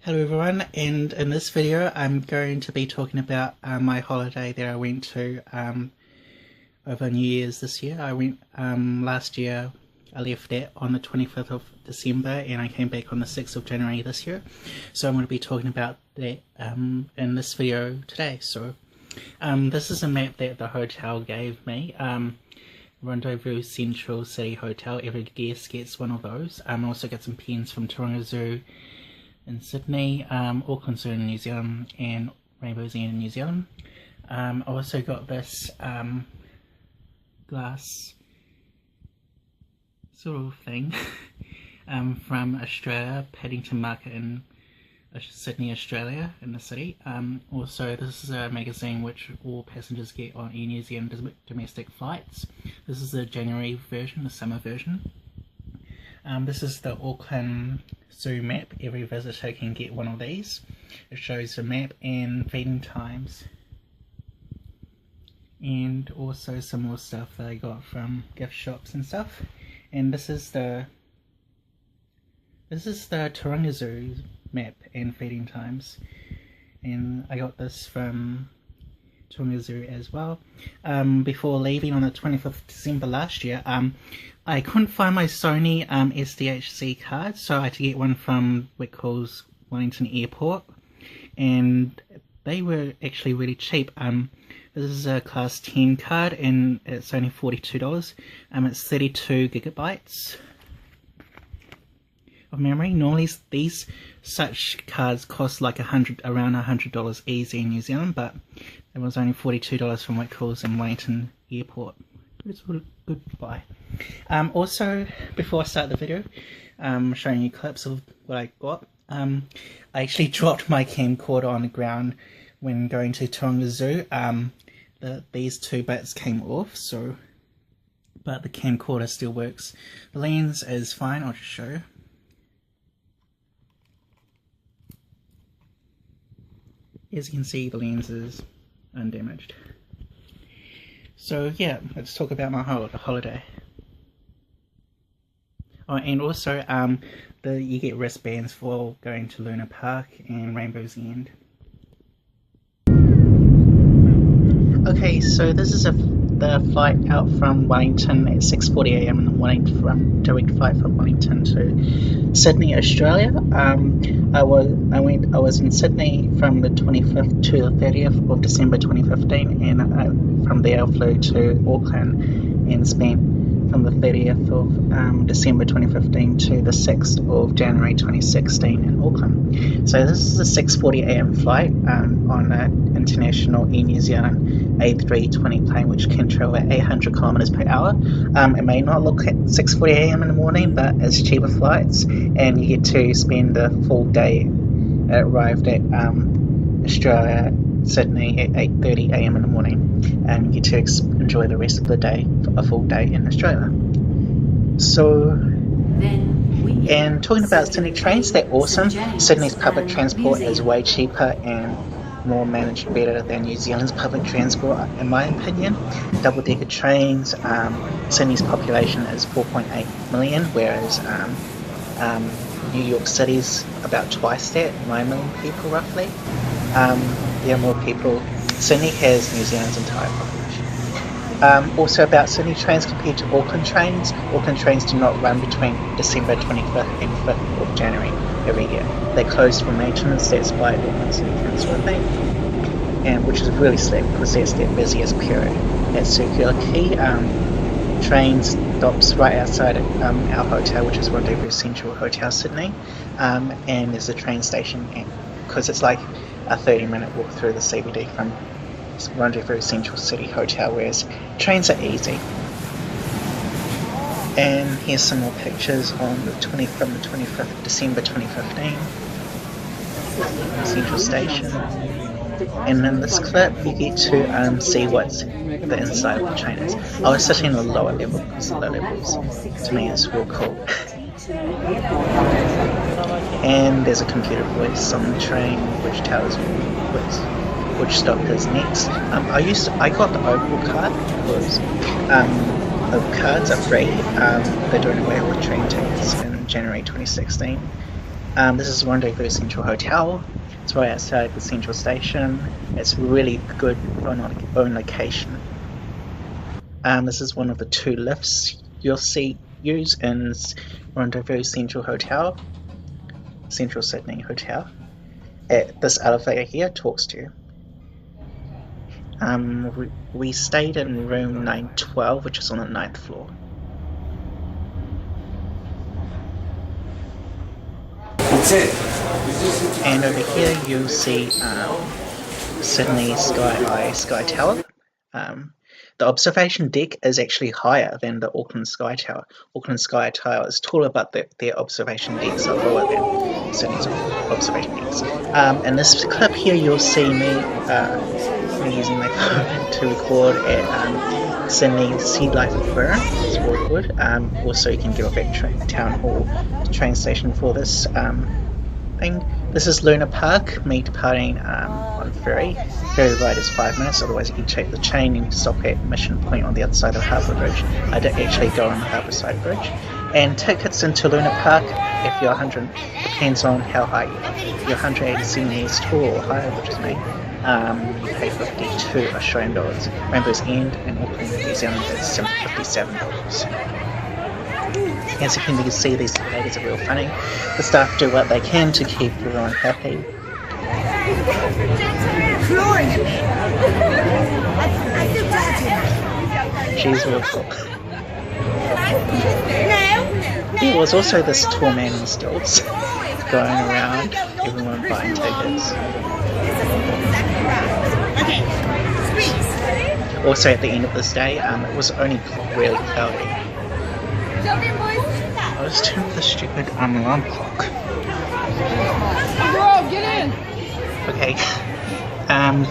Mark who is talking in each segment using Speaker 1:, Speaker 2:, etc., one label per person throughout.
Speaker 1: Hello everyone, and in this video I'm going to be talking about my holiday that I went to over New Year's this year. I went last year. I left that on the 25th of December and I came back on the 6th of January this year. So I'm going to be talking about that in this video today. So this is a map that the hotel gave me. Rendezvous Central City Hotel. Every guest gets one of those. I also got some pens from Taronga Zoo in Sydney, Auckland Zoo in New Zealand, and Rainbow's End in New Zealand. I also got this glass sort of thing from Australia, Paddington Market in Sydney, Australia, in the city. Also, this is a magazine which all passengers get on Air New Zealand domestic flights. This is the January version, the summer version. This is the Auckland Zoo map. Every visitor can get one of these. It shows the map and feeding times, and also some more stuff that I got from gift shops and stuff. And this is the Taronga Zoo map and feeding times, and I got this from Taronga Zoo as well. Before leaving on the 25th of December last year, I couldn't find my Sony SDHC card, so I had to get one from Whitcoulls Wellington Airport, and they were actually really cheap. This is a class 10 card and it's only $42. It's 32 gigabytes of memory. Normally these such cards cost like around $100 easy in New Zealand, but it was only $42 from Whitcoulls and Wellington Airport. It's a good buy. Also, before I start the video, I'm showing you clips of what I got. I actually dropped my camcorder on the ground when going to Taronga Zoo. These two bits came off, but the camcorder still works. The lens is fine. I'll just show you. As you can see, the lens is undamaged. So yeah, let's talk about my holiday. Oh, and also you get wristbands for going to Lunar Park and Rainbow's End. Okay, so this is the flight out from Wellington at 6:40 AM in the morning, direct flight from Wellington to Sydney, Australia. I was in Sydney from the 25th to the 30th of December 2015, and from there I flew to Auckland and spent from the 30th of December 2015 to the 6th of January 2016 in Auckland. So this is a 6:40 AM flight on an international Air New Zealand A320 plane, which can travel at 800 kilometers per hour. It may not look at 6:40 AM in the morning, but it's cheaper flights, and you get to spend a full day. It arrived at Australia, Sydney at 8:30 AM in the morning, and you get to enjoy the rest of the day, a full day in Australia. So, and talking about Sydney trains, they're awesome. Sydney's public transport is way cheaper and more managed better than New Zealand's public transport, in my opinion. Double-decker trains. Sydney's population is 4.8 million, whereas New York City's about twice that, 9 million people roughly. There are more people. Sydney has New Zealand's entire population. Also about Sydney trains compared to Auckland trains do not run between December 25th and 5th of January every year. They close for maintenance. That's by Auckland City Council, I think, and which is really slack because that's their busiest period. At Circular Quay, train stops right outside our hotel, which is Rendezvous Central Hotel Sydney, and there's a train station, because it's like a 30-minute walk through the CBD from Rendezvous Central City Hotel, whereas trains are easy. And here's some more pictures from the 25th of December 2015, Central Station. And in this clip you get to see what's the inside of the train is. I was sitting on the lower level because the lower levels to me is real cool. And there's a computer voice on the train which tells me which stop is next. I got the Opal card because Opal cards are free. They're doing away with train tickets in January 2016. This is Rendezvous Central Hotel. It's right outside the central station. It's really good own location. This is one of the 2 lifts you'll use in Rendezvous Central Hotel, Central Sydney Hotel. This elevator here talks to you. We stayed in room 912, which is on the 9th floor.
Speaker 2: That's it.
Speaker 1: And over here you'll see Sydney Sky Tower. The observation deck is actually higher than the Auckland Sky Tower. Auckland Sky Tower is taller, but their observation decks are lower than Sydney's observation decks. In this clip here, you'll see me using my phone to record at Sydney Sea Life Aquarium. It's really good. Also, you can get off at Town Hall train station for this thing. This is Lunar Park, me departing on ferry. Ferry ride is 5 minutes, otherwise you can take the train and stop at Mission Point on the other side of the Harbour Bridge. I did actually go on the Harbour Side Bridge. And tickets into Lunar Park, if you're 100, depends on how high you are. If you're 187 meters tall or higher, which is me, you pay 52 Australian dollars. Rainbow's End in Auckland, New Zealand is $57. As you can see, these ladies are real funny. The staff do what they can to keep everyone happy. She's real cool. There was also this tall man on stilts going around, everyone buying tickets. Also at the end of this day, it was only really cloudy. I was tuned with the stupid alarm clock.
Speaker 3: Bro, get in!
Speaker 1: Okay.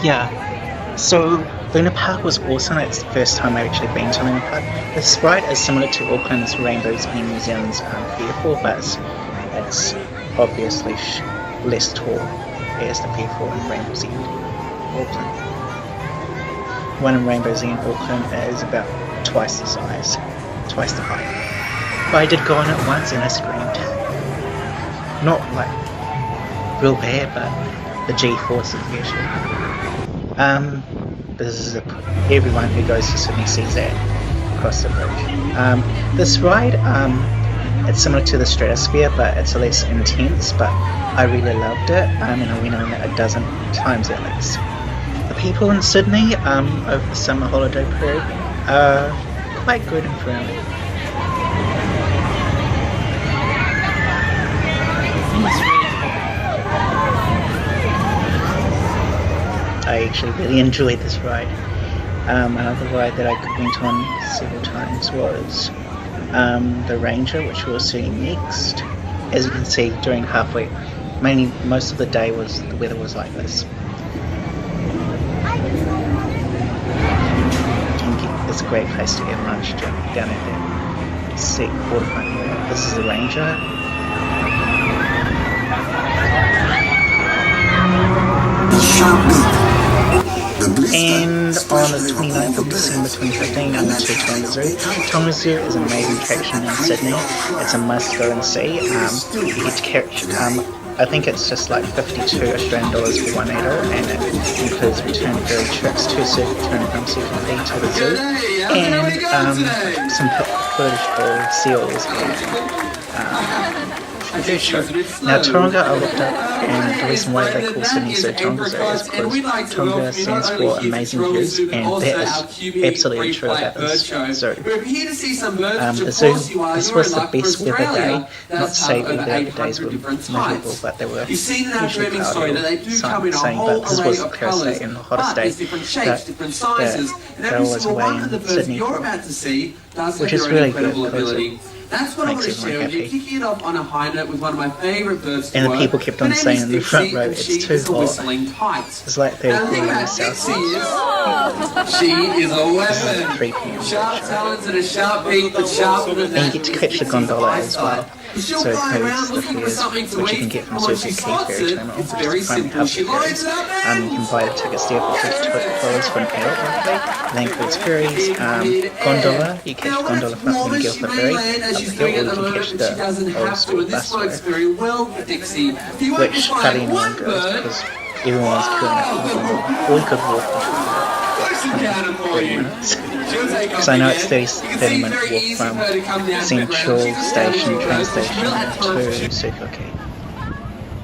Speaker 1: Yeah. So Lunar Park was awesome. It's the first time I've actually been to Lunar Park. The ride is similar to Auckland's Rainbow's End, New Zealand's Pier but it's obviously less tall as the Pier in Rainbow's End, Auckland. One in Rainbow's End, Auckland is about twice the size, twice the height. But I did go on it once and I screamed. Not like real bad, but the G-forces usually. This is everyone who goes to Sydney sees that across the bridge. This ride, it's similar to the Stratosphere, but it's less intense. But I really loved it, and I went on it a dozen times at least. The people in Sydney over the summer holiday period are quite good and friendly. I actually really enjoyed this ride. Another ride that I went on several times was the Ranger, which we'll see next. As you can see, during halfway, most of the day the weather was like this. It's a great place to get lunch down at the seat waterfront area. This is the Ranger. And on the 29th of December 2015, I went to Taronga Zoo. Taronga Zoo is an amazing attraction in Sydney. It's a must go and see. You get to catch, I think it's just like 52 Australian dollars for one adult, and it includes return ferry trips to return from CPD to the zoo, and some footage of seals and food show. Now Taronga I looked up, and the reason why they call Sydney Zoo Taronga Zoo is because Taronga stands for amazing views, and that is absolutely true about this zoo. The zoo, this was the best weather day, not to say the other days were miserable, but they were usually cloudy or sunny, but this was the clearest day and the hottest day that I was away in Sydney for, which is really good because it makes everyone happy.
Speaker 2: Kicking it off on a high note with one of my favourite birds.
Speaker 1: And the people kept on saying in the front row, it's too hot. It's like 30 degrees Celsius.
Speaker 2: She is a weapon.
Speaker 1: 3 p.m.
Speaker 2: Sharp talons and a sharp beak, but sharper than that.
Speaker 1: And you get to catch the gondola as well.
Speaker 2: She'll
Speaker 1: So
Speaker 2: fly around
Speaker 1: includes the
Speaker 2: looking for
Speaker 1: fares
Speaker 2: something to
Speaker 1: which you
Speaker 2: eat,
Speaker 1: can get from
Speaker 2: and when
Speaker 1: Circle
Speaker 2: she
Speaker 1: K
Speaker 2: spots
Speaker 1: Ferry
Speaker 2: it,
Speaker 1: Terminal,
Speaker 2: it's
Speaker 1: which
Speaker 2: very
Speaker 1: is the front
Speaker 2: simple.
Speaker 1: hub
Speaker 2: She
Speaker 1: for
Speaker 2: lines
Speaker 1: ferries.
Speaker 2: it up
Speaker 1: You can buy the tickets there for $50 for an adult roughly. That includes ferries, gondola. You catch
Speaker 2: Now, when
Speaker 1: gondola
Speaker 2: it's
Speaker 1: from
Speaker 2: warmer, she
Speaker 1: Wingilfa
Speaker 2: may
Speaker 1: Ferry
Speaker 2: land as
Speaker 1: up the
Speaker 2: she's
Speaker 1: hill,
Speaker 2: doing
Speaker 1: or
Speaker 2: at
Speaker 1: you
Speaker 2: the
Speaker 1: can
Speaker 2: moment,
Speaker 1: catch
Speaker 2: but she
Speaker 1: the
Speaker 2: doesn't
Speaker 1: old
Speaker 2: have to,
Speaker 1: school
Speaker 2: and this
Speaker 1: bus
Speaker 2: works
Speaker 1: road,
Speaker 2: very well for Dixie. If you won't
Speaker 1: which
Speaker 2: find
Speaker 1: hardly anyone
Speaker 2: one
Speaker 1: goes
Speaker 2: bird,
Speaker 1: because everyone's queuing up for the gondola. Or you could walk
Speaker 2: close
Speaker 1: for
Speaker 2: encounter for
Speaker 1: 30
Speaker 2: you.
Speaker 1: minutes.
Speaker 2: She'll take off
Speaker 1: Because I know it's
Speaker 2: again.
Speaker 1: 30,
Speaker 2: You can
Speaker 1: 30
Speaker 2: see it's
Speaker 1: minute
Speaker 2: very
Speaker 1: walk
Speaker 2: easy
Speaker 1: from
Speaker 2: for her to come down to the ground.
Speaker 1: Central
Speaker 2: She's a
Speaker 1: Station,
Speaker 2: scavenger
Speaker 1: train
Speaker 2: bird, so she will
Speaker 1: station
Speaker 2: at times
Speaker 1: to Circle K.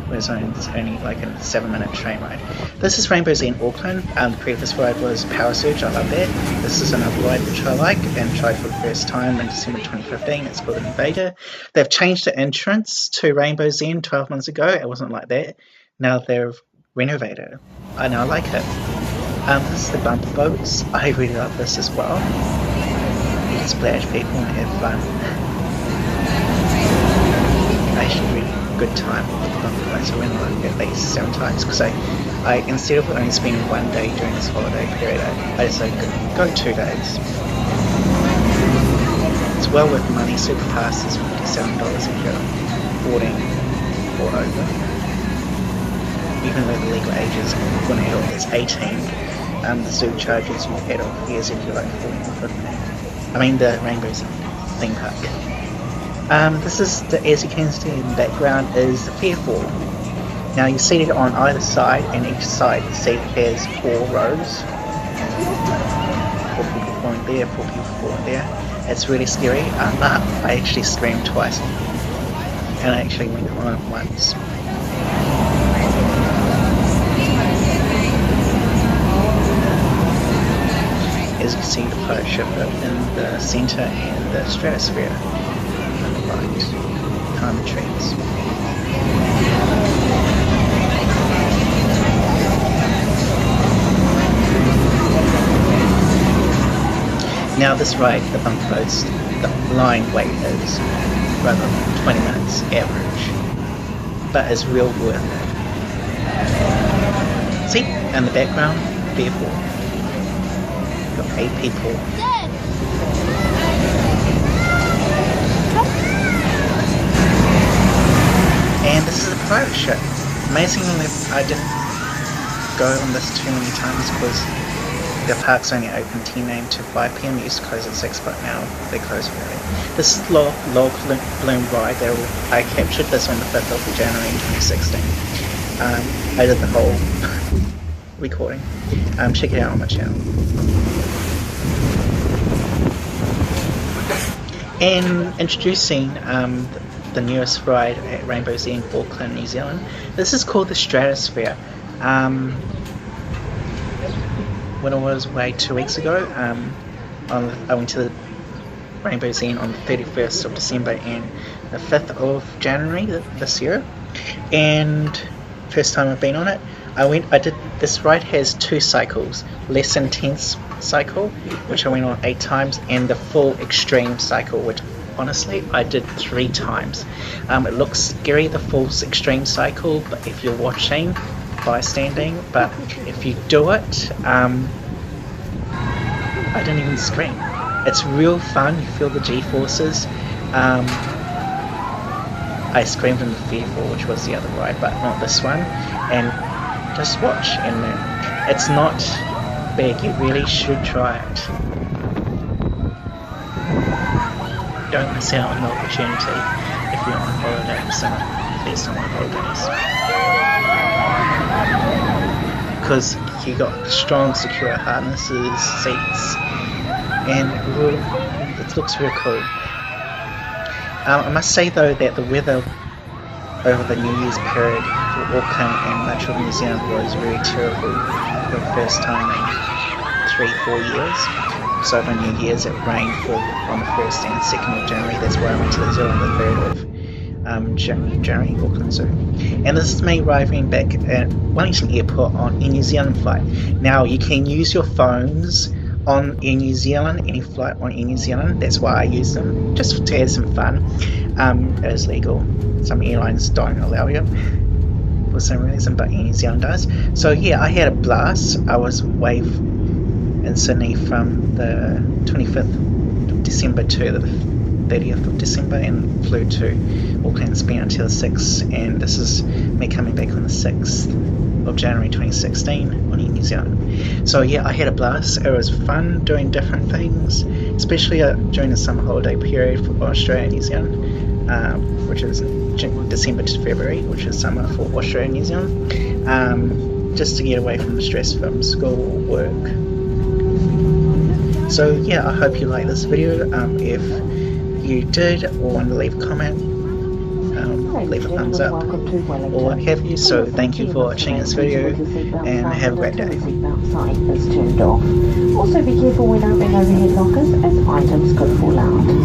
Speaker 1: Whereas it's only like a 7-minute train ride. This is Rainbow Z in Auckland. The previous ride was Power Surge, I love that. This is another ride which I like and tried for the first time in December 2015. It's called Invader. They've changed the entrance to Rainbow Z 12 months ago. It wasn't like that. Now they've renovated it. I now like it. This is the bumper boats. I really love this as well. You can splash people and have fun. I actually really good time with the bumper boats. I went on at least 7 times because I instead of only spending 1 day during this holiday period, I decided to go 2 days. It's well worth the money. Super Pass is $57 if you're boarding or over. Even though the legal age is for an adult is 18. The zoo charges you adult fares if you're like 14 or 15. I mean the Rainbow's theme park. This is, as you can see in the background, is the Fairfall. Now you're seated on either side, and each side the seat has 4 rows. 4 people falling there, 4 people falling there. It's really scary, but I actually screamed twice. And I actually went on it once. As you can see, the pirate ship in the centre and the stratosphere on the right, behind the trees. Now this ride, the bumper boats, the line wait is rather 20 minutes average, but it's real worth it. See, in the background, Fairfall. Got 8 people. And this is a pirate ship. Amazingly, I didn't go on this too many times because the park's only open 10 a.m. to 5 p.m. It used to close at 6, but now they close early. This is log balloon ride. I captured this on the 5th of January 2016. I did the whole recording. Check it out on my channel. And introducing the newest ride at Rainbow Z in Auckland, New Zealand. This is called the Stratosphere. When I was away 2 weeks ago, I went to the Rainbow Z on the 31st of December and the 5th of January this year. And first time I've been on it. This ride has 2 cycles, less intense cycle, which I went on 8 times, and the full extreme cycle, which honestly I did 3 times. It looks scary, the full extreme cycle, but if you're watching, bystanding, but if you do it, I didn't even scream. It's real fun, you feel the G-forces. I screamed in the Fairfall, which was the other ride, but not this one, and just watch and learn. It's not big, you really should try it. Don't miss out on the opportunity if you're on holiday, so please don't on holidays. Because you got strong, secure harnesses, seats, and it looks real cool. I must say though that the weather over the New Year's period for Auckland and much of New Zealand was very terrible for the first time in 3-4 years. So on New Year's it rained on the 1st and 2nd of January. That's why I went to the zoo on the 3rd of January, Auckland Zoo. And this is me arriving back at Wellington Airport on a New Zealand flight. Now you can use your phones on Air New Zealand, any flight on Air New Zealand. That's why I use them, just to have some fun. It is legal. Some airlines don't allow you for some reason, but Air New Zealand does. So yeah, I had a blast. I was away in Sydney from the 25th of December to the 30th of December and flew to Auckland and spent until the 6th, and this is me coming back on the 6th of January 2016 on New Zealand. So yeah, I had a blast. It was fun doing different things, especially during the summer holiday period for Australia and New Zealand, which is December to February, which is summer for Australia and New Zealand, just to get away from the stress from school or work. So yeah, I hope you like this video. If you did or want to leave a comment, leave a thumbs up or what have you. So thank you for watching this video and have a great day.
Speaker 3: Also be careful when opening overhead lockers as items could fall out.